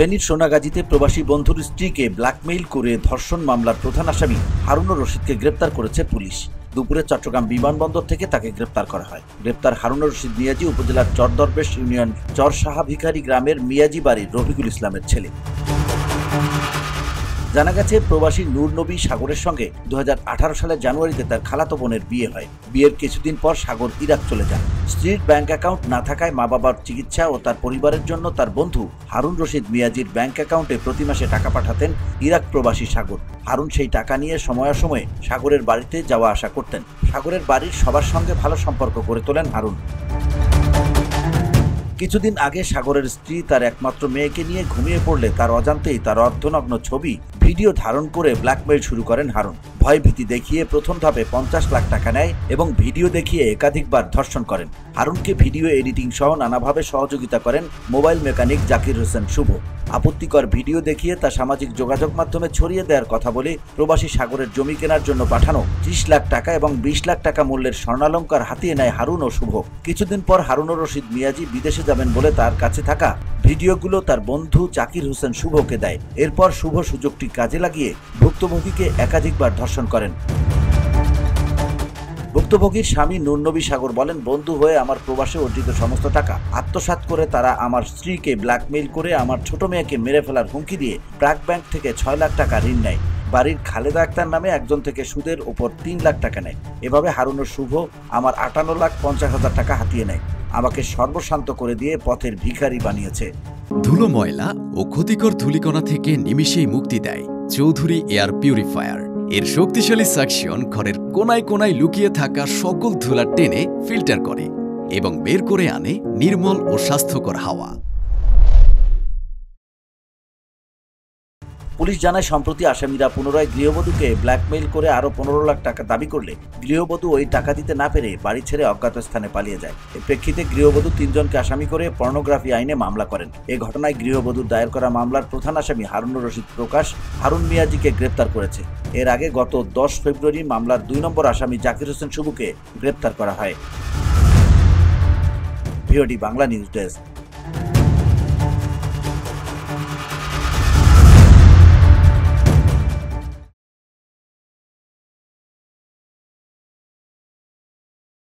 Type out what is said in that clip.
ফেনীর সোনাগাজীতে প্রবাসী বন্ধুর স্ত্রীকে ব্ল্যাকমেইল করে ধর্ষণ মামলার প্রধান আসামি হারুনুর রশিদকে গ্রেপ্তার করেছে পুলিশ। দুপুরে চট্টগ্রাম বিমানবন্দর থেকে তাকে গ্রেপ্তার করা হয়। গ্রেপ্তার হারুনুর রশিদ মিয়াজি উপজেলার চরদরবেশ ইউনিয়ন চরসাহাভিখারি গ্রামের মিয়াজি বাড়ির রফিকুল ইসলামের ছেলে। জানা গেছে, প্রবাসী নূর নবী সাগরের সঙ্গে 2018 সালের জানুয়ারিতে তার খালাতো বোনের বিয়ে হয়। বিয়ের কিছুদিন পর সাগর ইরাক চলে যান। স্ত্রীর ব্যাংক অ্যাকাউন্ট না থাকায় মা বাবার চিকিৎসা ও তার পরিবারের জন্য তার বন্ধু হারুন রশিদ মিয়াজির ব্যাংক অ্যাকাউন্টে প্রতি মাসে টাকা পাঠাতেন ইরাক প্রবাসী সাগর। হারুন সেই টাকা নিয়ে সময়ে সাগরের বাড়িতে যাওয়া আসা করতেন। সাগরের বাড়ির সবার সঙ্গে ভালো সম্পর্ক গড়ে তোলেন হারুন। কিছুদিন আগে সাগরের স্ত্রী তার একমাত্র মেয়েকে নিয়ে ঘুমিয়ে পড়লে তার অজান্তেই তার অর্ধনগ্ন ছবি ভিডিও ধারণ করে ব্ল্যাকমেইল শুরু করেন হারুন। ভয়ভীতি দেখিয়ে প্রথম ধাপে 50 লাখ টাকা নেয় এবং ভিডিও দেখিয়ে একাধিকবার ধর্ষণ করেন। হারুনকে ভিডিও এডিটিং সহ নানাভাবে সহযোগিতা করেন মোবাইল মেকানিক জাকির হোসেন শুভ। আপত্তিকর ভিডিও দেখিয়ে তা সামাজিক যোগাযোগ মাধ্যমে ছড়িয়ে দেওয়ার কথা বলে প্রবাসী সাগরের জমি কেনার জন্য পাঠানো 30 লাখ টাকা এবং 20 লাখ টাকা মূল্যের স্বর্ণালঙ্কার হাতিয়ে নেয় হারুন ও শুভ। কিছুদিন পর হারুনুর রশিদ মিয়াজি বিদেশে যাবেন বলে তার কাছে থাকা ভিডিওগুলো তার বন্ধু জাকির হোসেন শুভকে দেয়। এরপর শুভ সুযোগটি কাজে লাগিয়ে ভুক্তভোগীকে একাধিকবার ধর্ষণ করেন। ভুক্তভোগীর স্বামী নূর নবী সাগর বলেন, বন্ধু হয়ে আমার প্রবাসে অর্জিত সমস্ত টাকা আত্মসাৎ করে তারা আমার স্ত্রীকে ব্ল্যাকমেইল করে আমার ছোট মেয়েকে মেরে ফেলার হুমকি দিয়ে প্রাক ব্যাংক থেকে 6 লাখ টাকা ঋণ নেয়। বাড়ির খালেদা আক্তার নামে একজন থেকে সুদের ওপর 3 লাখ টাকা নেয়। এভাবে হারুন ও শুভ আমার 58,50,000 টাকা হাতিয়ে নেয়। আমাকে সর্বশান্ত করে দিয়ে পথের ভিখারি বানিয়েছে। ধুলো, ময়লা ও ক্ষতিকর ধূলিকণা থেকে নিমিষেই মুক্তি দেয় চৌধুরী এয়ার পিউরিফায়ার। এর শক্তিশালী সাকশন ঘরের কোনায় কোনায় লুকিয়ে থাকা সকল ধুলা টেনে ফিল্টার করে এবং বের করে আনে নির্মল ও স্বাস্থ্যকর হাওয়া। পুলিশ জানায়, সম্প্রতি আসামিরা পুনরায় গৃহবধূকে ব্ল্যাকমেইল করে আরও 15 লাখ টাকা দাবি করলে গৃহবধূ ওই টাকা দিতে না পেরে বাড়ি ছেড়ে অজ্ঞাত স্থানে পালিয়ে যায়। এর প্রেক্ষিতে গৃহবধূ 3 জনকে আসামি করে পর্নোগ্রাফি আইনে মামলা করেন। এ ঘটনায় গৃহবধূর দায়ের করা মামলার প্রধান আসামি হারুনুর রশিদ প্রকাশ হারুন মিয়াজিকে গ্রেপ্তার করেছে। এর আগে গত 10 ফেব্রুয়ারি মামলার 2 নম্বর আসামি জাকির হোসেন শুভকে গ্রেপ্তার করা হয়। VOD Bangla news desk.